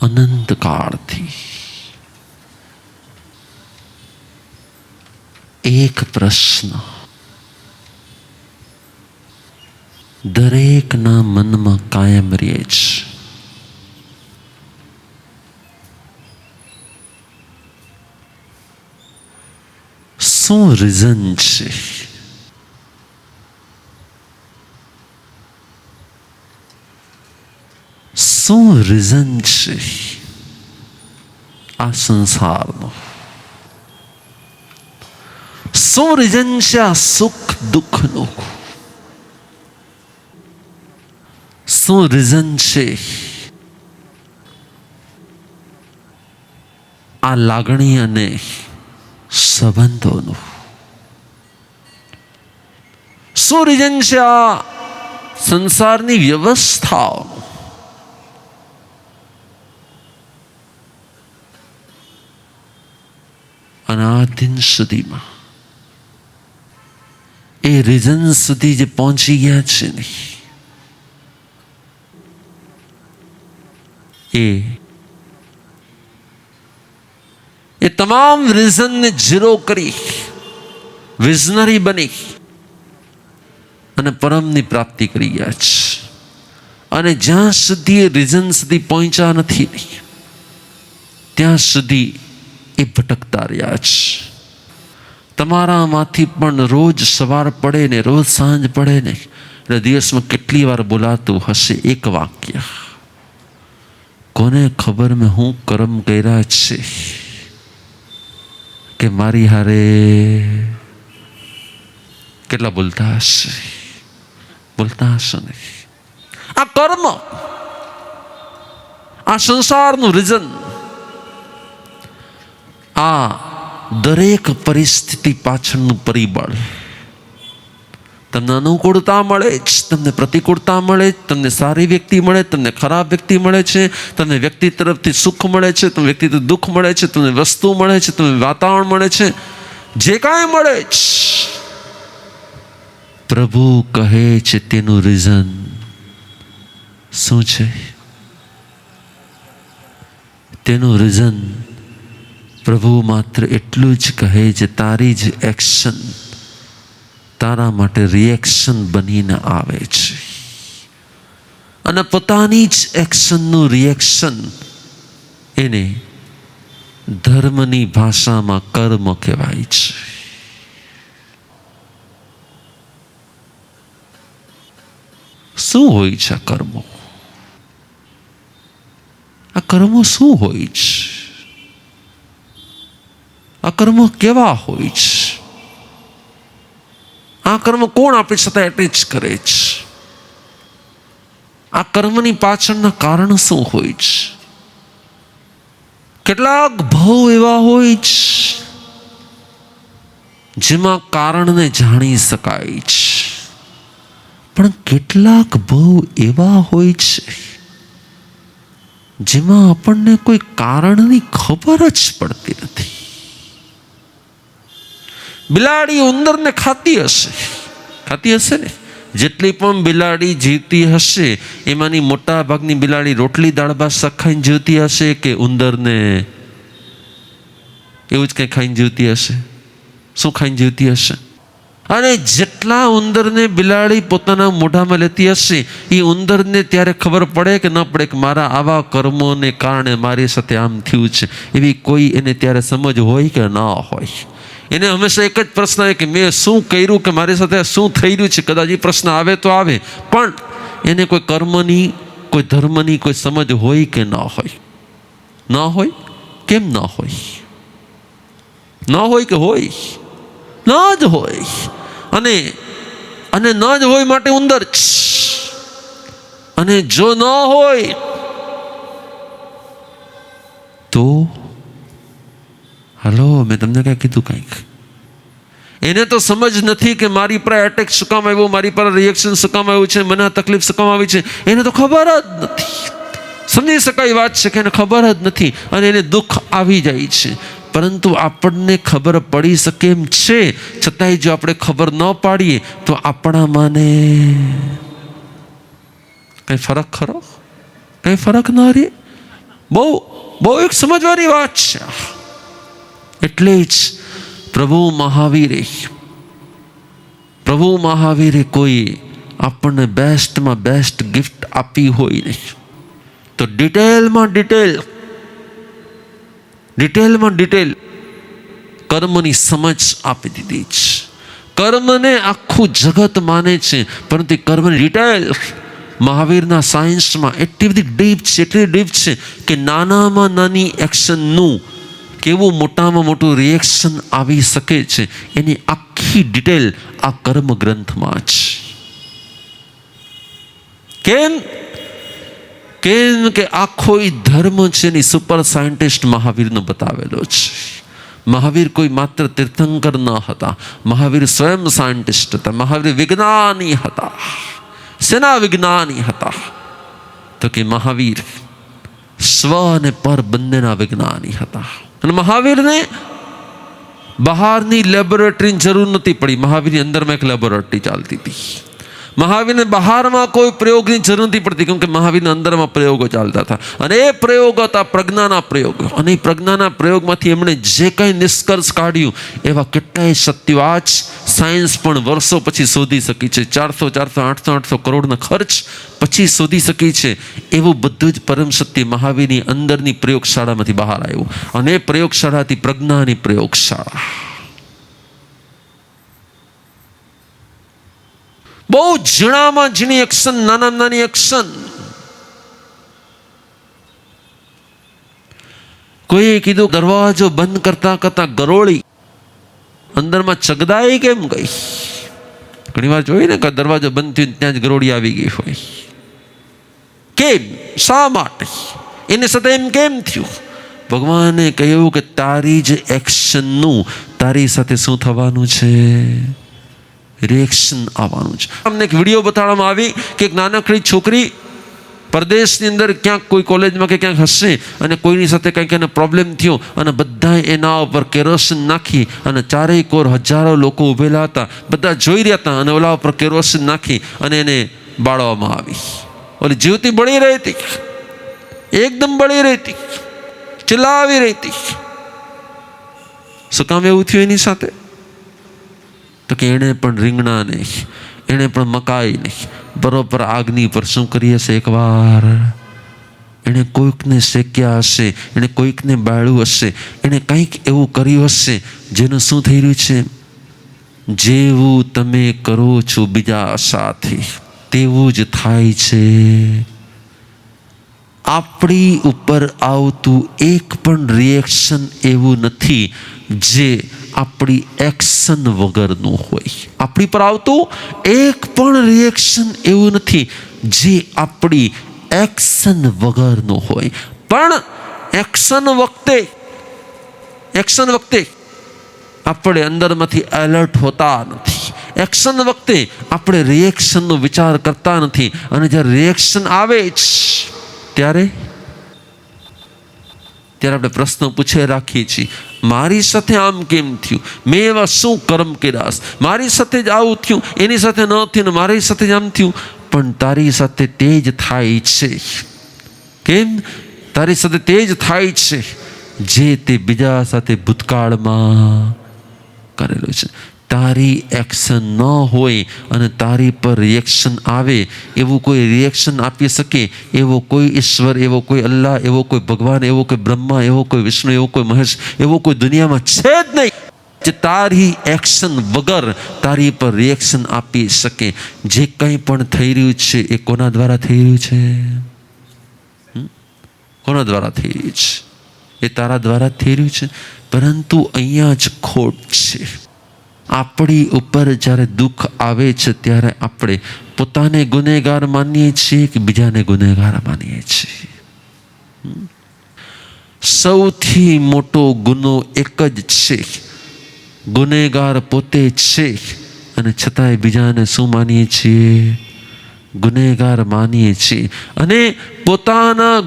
અનંતકાળથી એક પ્રશ્ન દરેકના મનમાં કાયમ રહે છે. શું રીઝન છે? શું રીઝન છે આ સંસારનો? શું રીઝન છે આ સુખ દુઃખનું? શું રીઝન છે આ લાગણી અને સંબંધોનું? શું રીઝન છે આ સંસારની વ્યવસ્થાઓનું? અને આ દિન સુધીમાં એ રીઝન સુધી જે પહોંચી ગયા છે ને, એ તમામ રીઝનને ઝીરો કરી વિઝનરી બની અને પરમની પ્રાપ્તિ કરી ગયા છે. અને જ્યાં સુધી એ રીઝન સુધી પહોંચ્યા નથી ત્યાં સુધી એ ભટકતા રહ્યા છે. તમારામાંથી પણ રોજ સવાર પડે ને રોજ સાંજ પડે ને એટલે દિવસમાં કેટલી વાર બોલાતું હશે એક વાક્ય, કોને ખબર મેં હું કર્મ કર્યા છે કે મારી હારે. કેટલા બોલતા હશે ને? આ કર્મ, આ સંસારનું રીઝન, આ દરેક પરિસ્થિતિ પાછળનું પરિબળ. તમને અનુકૂળતા મળે છે, તમને પ્રતિકૂળતા મળે છે, તમને સારી વ્યક્તિ મળે, તમને ખરાબ વ્યક્તિ મળે છે, તમને વ્યક્તિ તરફથી સુખ મળે છે, તમને વ્યક્તિથી દુઃખ મળે છે, તમને વસ્તુ મળે છે, તમને વાતાવરણ મળે છે, જે કાંઈ મળે છે પ્રભુ કહે છે તેનું રીઝન શું છે? તેનું રીઝન પ્રભુ માત્ર એટલું જ કહે છે, તારી જ એક્શન તારા માટે રિએક્શન બનીને આવે છે. અને પોતાની જ એક્શનનું રિએક્શન એને ધર્મની ભાષામાં કર્મ કહેવાય છે. શું હોય છે આ કર્મો? આ કર્મો શું હોય છે? આ કર્મો કેવા હોય છે? આ કર્મ કોણ આપણી સાથે એટેચ કરે છે? આ કર્મની પાછળના કારણ શું હોય છે? કેટલાક ભાવ એવા હોય છે જેમાં કારણને જાણી શકાય છે, પણ કેટલાક ભાવ એવા હોય છે જેમાં આપણને કોઈ કારણની ખબર જ પડતી નથી. બિલાડી ઉંદરને ખાતી હશે ને? જેટલી પણ બિલાડી જીવતી હશે એમાંની મોટા ભાગની બિલાડી રોટલી દાળ ભાત શાક ખાઈને જીવતી હશે કે ઉંદરને એવું જ કંઈ ખાઈને જીવતી હશે? શું ખાઈને જીવતી હશે? અને જેટલા ઉંદરને બિલાડી પોતાના મોઢામાં લેતી હશે એ ઉંદરને ત્યારે ખબર પડે કે ન પડે કે મારા આવા કર્મોને કારણે મારી સાથે આમ થયું છે, એવી કોઈ એને ત્યારે સમજ હોય કે ના હોય? એને હંમેશા એક જ પ્રશ્ન આવે કે મેં શું કર્યું કે મારી સાથે શું થઈ રહ્યું છે? કદાચ એ પ્રશ્ન આવે તો આવે, પણ એને કોઈ કર્મની કોઈ ધર્મની કોઈ સમજ હોય કે ન હોય. ના હોય? કેમ ના હોય? ના હોય કે હોય? ના જ હોય. અને અને ન જ હોય માટે ઉંદર જ. અને જો ન હોય તો હાલો, મેં તમને કઈ કીધું? કંઈક એને તો સમજ નથી કે મારી પર એટેક શું કામ આવ્યો, મારી પર રિએક્શન શું કામ આવ્યું છે, મને આ તકલીફ શું કામ આવી છે. એને તો ખબર જ નથી. સમજી શકાય વાત છે કે એને ખબર જ નથી અને એને દુઃખ આવી જાય છે. પરંતુ આપણને ખબર પડી શકે એમ છે, છતાંય જો આપણે ખબર ન પાડીએ તો આપણામાંને કઈ ફરક ખરો? કઈ ફરક ના રહે. બહુ બહુ એક સમજવાની વાત છે. એટલે જ પ્રભુ મહાવીરે કોઈ આપણને બેસ્ટમાં બેસ્ટ ગિફ્ટ આપી હોય નહીં તો ડિટેલમાં ડિટેલ કર્મની સમજ આપી દીધી છે. કર્મને આખું જગત માને છે, પરંતુ કર્મની ડિટેલ મહાવીરના સાયન્સમાં એટલી બધી ડીપ છે કે નાનામાં નાની એક્શનનું કેવું મોટામાં મોટું રિએક્શન આવી શકે છે એની આખી ડિટેલ આ કર્મ ગ્રંથમાં છે. કેમ કે આખો એ ધર્મ છે એની સુપર સાયન્ટિસ્ટ મહાવીરનો બતાવેલો છે. મહાવીર કોઈ માત્ર તીર્થંકર ન હતા. મહાવીર સ્વયં સાયન્ટિસ્ટ હતા. મહાવીર વિજ્ઞાની હતા. સેના વિજ્ઞાની હતા. તો કે મહાવીર સ્વ અને પર બંનેના વિજ્ઞાની હતા. અને મહાવીરને બહારની લેબોરેટરીની જરૂર નથી પડી. મહાવીરની અંદરમાં એક લેબોરેટરી ચાલતી હતી. મહાવીરને બહારમાં કોઈ પ્રયોગની જરૂર નથી પડતી, કેમ કે મહાવીરના અંદરમાં પ્રયોગો ચાલતા હતા. અને એ પ્રયોગો હતા પ્રજ્ઞાના પ્રયોગો. અને એ પ્રજ્ઞાના પ્રયોગમાંથી એમણે જે કંઈ નિષ્કર્ષ કાઢ્યું એવા કેટલાય સત્યો આજ સાયન્સ પણ વર્ષો પછી શોધી શકી છે. 400, 800 કરોડના ખર્ચ પછી શોધી શકી છે. એવું બધું જ પરમ સત્ય મહાવીરની અંદરની પ્રયોગશાળામાંથી બહાર આવ્યું. અને એ પ્રયોગશાળા હતી પ્રજ્ઞાની પ્રયોગશાળા. બહુ ઝીણામાં ઝીણી એક્શન, નાનામાં નાની એક્શન. કોઈએ કીધું દરવાજો બંધ કરતા કરતા ગરોળી અંદરમાં ચગદાઈ કેમ ગઈ? ઘણી વાર જોઈ ને કે દરવાજો બંધ થયો ત્યાં જ ગરોળી આવી ગઈ હોય. કેમ? શા માટે? એની સાથે એમ કેમ થયું? ભગવાને કહ્યું કે તારી જ એક્શનનું તારી સાથે શું થવાનું છે? રિએક્શન આવવાનું છે. અમને એક વિડીયો બતાવવામાં આવી કે એક નાનકડી છોકરી પરદેશની અંદર ક્યાંક કોઈ કોલેજમાં કે ક્યાંક હશે અને કોઈની સાથે કંઈક એને પ્રોબ્લેમ થયો અને બધાએ એના ઉપર કેરોસીન નાખી અને ચારેય કોર હજારો લોકો ઊભેલા હતા. બધા જોઈ રહ્યા હતા અને ઓલા ઉપર કેરોસીન નાખી અને એને બાળવામાં આવી. ઓલી જીવતી બળી રહી હતી, એકદમ બળી રહી હતી, ચિલ્લાવી રહી હતી. શું કામ એવું થયું એની સાથે? તો કે એણે પણ રીંગણા નહીં, એણે પણ મકાઈ નહીં, બરોબર આગની પર શું કરી હશે? એકવાર એણે કોઈકને શેક્યા હશે, એણે કોઈકને બાળ્યું હશે, એણે કંઈક એવું કર્યું હશે જેનું શું થઈ રહ્યું છે? જેવું તમે કરો છો બીજા સાથે તેવું જ થાય છે. આપણી ઉપર આવતું એક પણ રિએક્શન એવું નથી જે આપણી એક્શન વગરનું હોય. આપણી પર આવતું એક પણ રિએક્શન એવું નથી જે આપણી એક્શન વગરનું હોય. પણ એક્શન વખતે આપણે અંદરમાંથી એલર્ટ હોતા નથી. એક્શન વખતે આપણે રિએક્શનનો વિચાર કરતા નથી. અને જ્યારે રિએક્શન આવે જ ત્યારે આપણે પ્રશ્નો પૂછે રાખીએ છીએ, મારી સાથે આમ કેમ થયું? મેં એવા શું કર્મ કર્યા? મારી સાથે જ આવું થયું, એની સાથે ન થયું ને મારી સાથે જ આમ થયું. પણ તારી સાથે તે જ થાય છે. કેમ? તારી સાથે તે જ થાય છે જે તે બીજા સાથે ભૂતકાળમાં કરેલું છે. તારી એક્શન ન હોય અને તારી પર રિએક્શન આવે, એવું કોઈ રિએક્શન આપી શકે એવો કોઈ ઈશ્વર, એવો કોઈ અલ્લાહ, એવો કોઈ ભગવાન, એવો કોઈ બ્રહ્મા, એવો કોઈ વિષ્ણુ, એવો કોઈ મહેશ, એવો કોઈ દુનિયામાં છે જ નહીં જે તારી એક્શન વગર તારી પર રિએક્શન આપી શકે. જે કંઈ પણ થઈ રહ્યું છે એ કોના દ્વારા થઈ રહ્યું છે? કોના દ્વારા થઈ રહ્યું છે? એ તારા દ્વારા થઈ રહ્યું છે. પરંતુ અહીંયા જ ખોટ છે. આપણી ઉપર જ્યારે દુઃખ આવે છે ત્યારે આપણે પોતાને ગુનેગાર માનીએ છીએ કે બીજાને ગુનેગાર માનીએ છીએ? સૌથી મોટો ગુનો એક જ છે, ગુનેગાર પોતે છે, અને છતાંય બીજાને શું માનીએ છીએ? ગુનેગાર માનીએ છીએ. અને પોતાના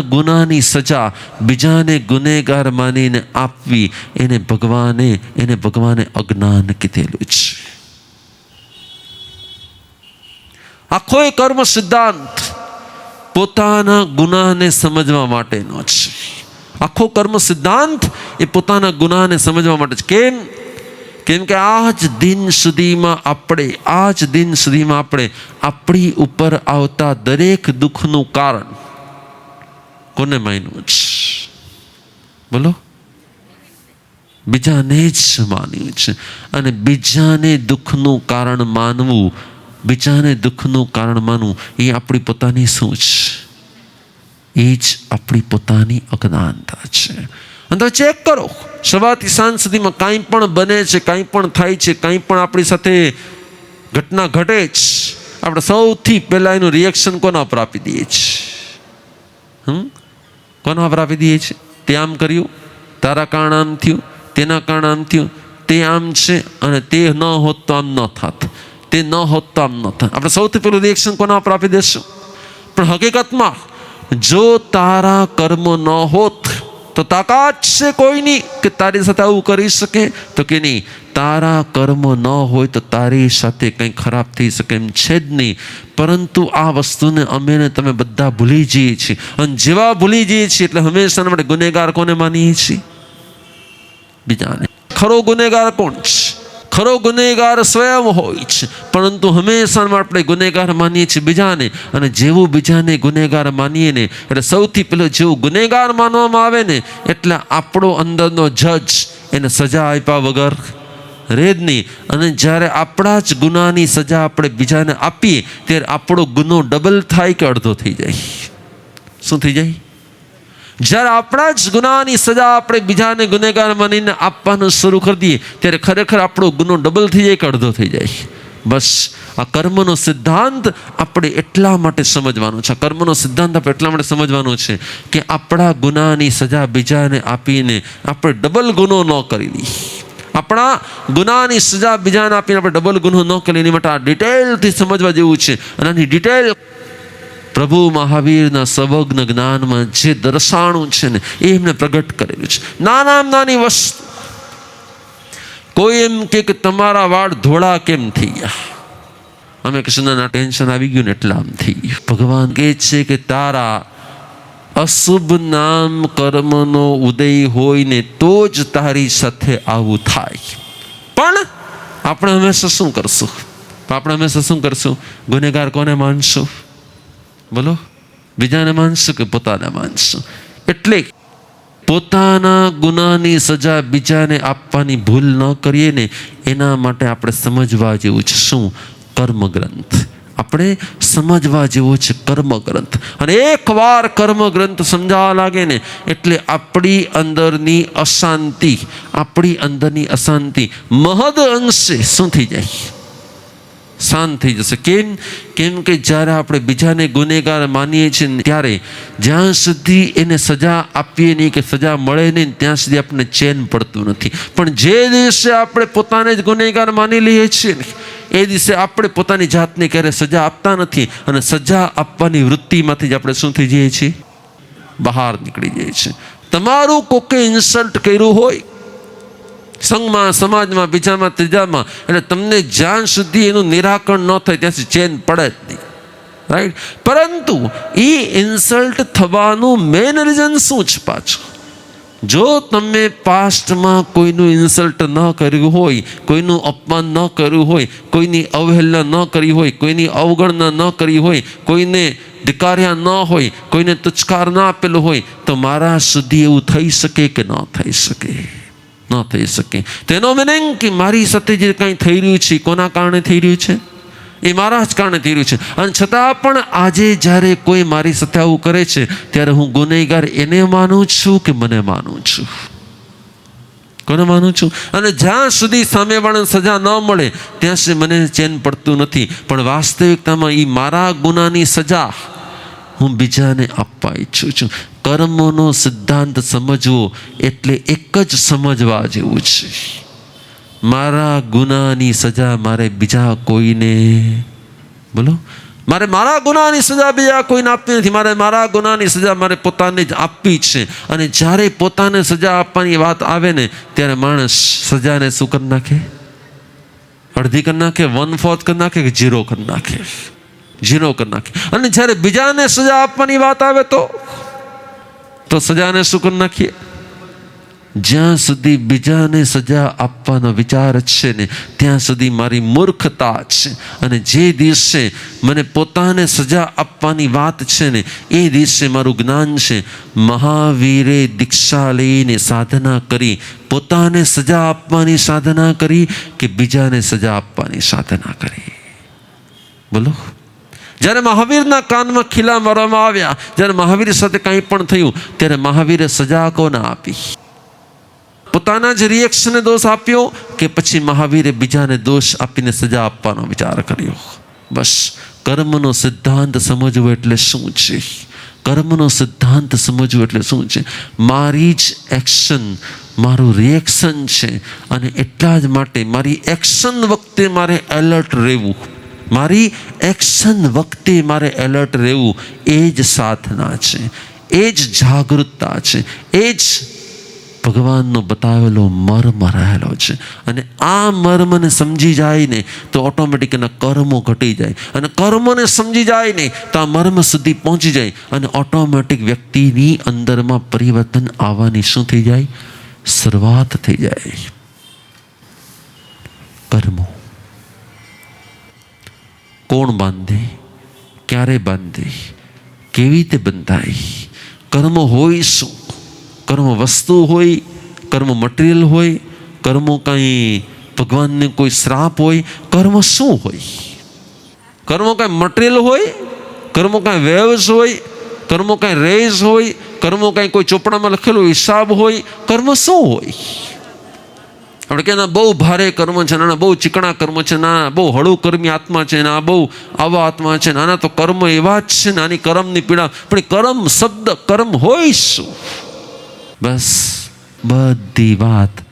ગુનાની સજા બીજાને ગુનેગાર માનીને આપવી, એને ભગવાને અજ્ઞાન કીધેલું છે. આખો એ કર્મ સિદ્ધાંત પોતાના ગુનાને સમજવા માટેનો છે. આખો કર્મ સિદ્ધાંત એ પોતાના ગુનાને સમજવા માટે છે. કેમ કે આજ દિન સુધીમાં આપણે આપણી ઉપર આવતા દરેક દુઃખનું કારણ કોને માન્યું છે? બોલો. બીજાને જ માન્યું છે. અને બીજાને દુઃખનું કારણ માનવું એ આપણી પોતાની શું છે? એ જ આપણી પોતાની અજ્ઞાનતા છે. અને તમે ચેક કરો, સવારથી સાંજ સુધીમાં કાંઈ પણ બને છે, કાંઈ પણ થાય છે, કાંઈ પણ આપણી સાથે ઘટના ઘટે છે, આપણે સૌથી પહેલાં એનું રિએક્શન કોના પર આપી દઈએ છીએ? કોના પર આપી દઈએ છીએ? તે આમ કર્યું, તારા કારણ આમ થયું, તેના કારણ આમ થયું, તે આમ છે, અને તે ન હોત તો આમ ન થાત, તે ન હોત તો આમ ન થાત. આપણે સૌથી પહેલું રિએક્શન કોના પર આપી દેશું? પણ હકીકતમાં જો તારા કર્મ ન હોત તો તાકાત છે કોઈની કે તારી સાથે આવું કરી શકે? તો કે નહીં. તારા કર્મ ન હોય તો તારી સાથે કંઈ ખરાબ થઈ શકે એમ છે જ નહીં. પરંતુ આ વસ્તુને અમે ને તમે બધા ભૂલી જઈએ છીએ. અને જેવા ભૂલી જઈએ છીએ એટલે હંમેશા માટે ગુનેગાર કોને માનીએ છીએ? બીજાને. ખરો ગુનેગાર કોણ છે? ખરો ગુનેગાર સ્વયં હોય છે, પરંતુ હંમેશા આપણે ગુનેગાર માનીએ છીએ બીજાને. અને જેવું બીજાને ગુનેગાર માનીએ ને એટલે સૌથી પહેલું જેવું ગુનેગાર માનવામાં આવે ને એટલે આપણો અંદરનો જજ એને સજા આપ્યા વગર રહે જ નહીં. અને જ્યારે આપણા જ ગુનાની સજા આપણે બીજાને આપીએ ત્યારે આપણો ગુનો ડબલ થાય કે અડધો થઈ જાય? શું થઈ જાય? જ્યારે આપણા જ ગુનાની સજા આપણે બીજાને ગુનેગાર માનીને આપવાનું શરૂ કરી દઈએ ત્યારે ખરેખર આપણો ગુનો ડબલ થઈ જાય કે અડધો થઈ જાય? બસ આ કર્મનો સિદ્ધાંત આપણે એટલા માટે સમજવાનો છે. કર્મનો સિદ્ધાંત આપણે એટલા માટે સમજવાનો છે કે આપણા ગુનાની સજા બીજાને આપીને આપણે ડબલ ગુનો ન કરી દઈએ. આપણા ગુનાની સજા બીજાને આપીને આપણે ડબલ ગુનો ન કરીએ. એની માટે આ ડિટેલથી સમજવા જેવું છે. અને આની ડિટેલ પ્રભુ મહાવીરના સર્વજ્ઞ જ્ઞાનમાં જે દર્શાણું છે ને એ એમને પ્રગટ કરેલું છે. નાની વસ્તુ. કોઈ એમ કે તમારા વાળ ધોળા કેમ થઈ ગયા? અમે કૃષ્ણના ટેન્શન આવી ગયું ને એટલા આમ થઈ ગયું. ભગવાન કહે છે કે તારા અશુભ નામ કર્મનો ઉદય હોય ને તો જ તારી સાથે આવું થાય. પણ આપણે હંમેશા શું કરશું? ગુનેગાર કોને માનશું? બોલો. બીજાને માનશું કે પોતાને માનશું? એટલે પોતાના ગુનાની સજા બીજાને આપવાની ભૂલ ન કરીએ ને એના માટે આપણે સમજવા જેવું છે શું? કર્મગ્રંથ. આપણે સમજવા જેવો છે કર્મગ્રંથ. અને એકવાર કર્મગ્રંથ સમજાવવા લાગે ને એટલે આપણી અંદરની અશાંતિ મહદ અંશે શું થઈ જાય? શાંત થઈ જશે. કેમ કે જ્યારે આપણે બીજાને ગુનેગાર માનીએ છીએ ત્યારે જ્યાં સુધી એને સજા આપીએ નહીં કે સજા મળે નહીં ત્યાં સુધી આપણને ચેન પડતું નથી. પણ જે દિવસે આપણે પોતાને જ ગુનેગાર માની લઈએ છીએ ને એ દિવસે આપણે પોતાની જાતને ક્યારે સજા આપતા નથી. અને સજા આપવાની વૃત્તિમાંથી જ આપણે શું થઈ જઈએ છીએ? બહાર નીકળી જઈએ છીએ. તમારું કોકે ઇન્સલ્ટ કર્યું હોય સંઘમાં, સમાજમાં, બીજામાં, ત્રીજામાં, એટલે તમને જ્યાં સુધી એનું નિરાકરણ ન થાય ત્યાં સુધી ચેન પડે જ નહીં. રાઈટ? પરંતુ એ ઇન્સલ્ટ થવાનું મેઇન રીઝન શું છે પાછું? જો તમે પાસ્ટમાં કોઈનું ઇન્સલ્ટ ન કર્યું હોય, કોઈનું અપમાન ન કર્યું હોય, કોઈની અવહેલના ન કરી હોય, કોઈની અવગણના ન કરી હોય, કોઈને ધિક્કાર્યા ન હોય, કોઈને તુચ્છકાર ન આપેલો હોય તો મારા સુધી એવું થઈ શકે કે ન થઈ શકે? ન થઈ શકે. તેનો મિનિંગ કે મારી સાથે જે કંઈ થઈ રહ્યું છે કોના કારણે થઈ રહ્યું છે? એ મારા જ કારણે થઈ રહ્યું છે. અને છતાં પણ આજે જ્યારે કોઈ મારી સાથે આવું કરે છે ત્યારે હું ગુનેગાર એને માનું છું કે મને માનું છું? કોને માનું છું? અને જ્યાં સુધી સામેવાળાને સજા ન મળે ત્યાં સુધી મને ચેન પડતું નથી. પણ વાસ્તવિકતામાં એ મારા ગુનાની સજા હું બીજાને આપવા ઈચ્છું છું. કર્મનો સિદ્ધાંત સમજવો એટલે એક જ સમજવા જેવું છે. મારા ગુનાની સજા મારે બીજા કોઈને, બોલો, મારે મારા ગુનાની સજા બીજા કોઈને આપવી નથી. મારે મારા ગુનાની સજા મારે પોતાને જ આપવી છે. અને જ્યારે પોતાને સજા આપવાની વાત આવે ને ત્યારે માણસ સજાને શું કરી નાખે? અડધી કરી નાખે, 1/4 કરી નાખે કે 0 કરી નાખે? 0 કરી નાખે. અને જ્યારે બીજાને સજા આપવાની વાત આવે તો સજાને શું કરી નાખીએ? જ્યાં સુધી બીજાને સજા આપવાનો વિચાર છે ને ત્યાં સુધી મારી મૂર્ખતા છે. અને જે દિવસે મને પોતાને સજા આપવાની વાત છે ને એ દિવસે મારું જ્ઞાન છે. મહાવીરે દીક્ષા લઈને સાધના કરી, પોતાને સજા આપવાની સાધના કરી કે બીજાને સજા આપવાની સાધના કરી? બોલો. જ્યારે મહાવીરના કાનમાં ખીલા મારવામાં આવ્યા, જ્યારે મહાવીર સાથે કંઈ પણ થયું ત્યારે મહાવીરે સજા કોને આપી? પોતાના જ રિએક્શનને દોષ આપ્યો કે પછી મહાવીરે બીજાને દોષ આપીને સજા આપવાનો વિચાર કર્યો? બસ. કર્મનો સિદ્ધાંત સમજવો એટલે શું છે? કર્મનો સિદ્ધાંત સમજવો એટલે શું છે? મારી જ એક્શન મારું રિએક્શન છે. અને એટલા જ માટે મારી એક્શન વખતે મારે એલર્ટ રહેવું. મારી એક્શન વખતે મારે એલર્ટ રહેવું. એ જ સાધના છે, એ જ જાગૃતતા છે, એ જ ભગવાનનો બતાવેલો મર્મ રહેલો છે. અને આ મર્મને સમજી જાય ને તો ઓટોમેટિક એના કર્મો ઘટી જાય. અને કર્મોને સમજી જાય ને તો આ મર્મ સુધી પહોંચી જાય. અને ઓટોમેટિક વ્યક્તિની અંદરમાં પરિવર્તન આવવાની શું થઈ જાય? શરૂઆત થઈ જાય. કર્મો કોણ બાંધે? ક્યારે બાંધે? કેવી રીતે બંધાય? કર્મ હોય શું? કર્મ વસ્તુ હોય? કર્મ મટીરિયલ હોય? કર્મો કાંઈ ભગવાનને કોઈ શ્રાપ હોય? કર્મ શું હોય? કર્મો કાંઈ મટીરિયલ હોય? કર્મો કાંઈ વેવ્સ હોય? કર્મો કાંઈ રેઝ હોય? કર્મો કાંઈ કોઈ ચોપડામાં લખેલો હિસાબ હોય? કર્મ શું હોય? આપણે કે ના બહુ ભારે કર્મ છે, નાના બહુ ચીકણા કર્મ છે, નાના બહુ હળવું કર્મી આત્મા છે, ના બહુ આવા આત્મા છે, નાના તો કર્મ એવા જ છે, નાની કર્મની પીડા. પણ કર્મ શબ્દ કર્મ હોય શું? બસ બધી વાત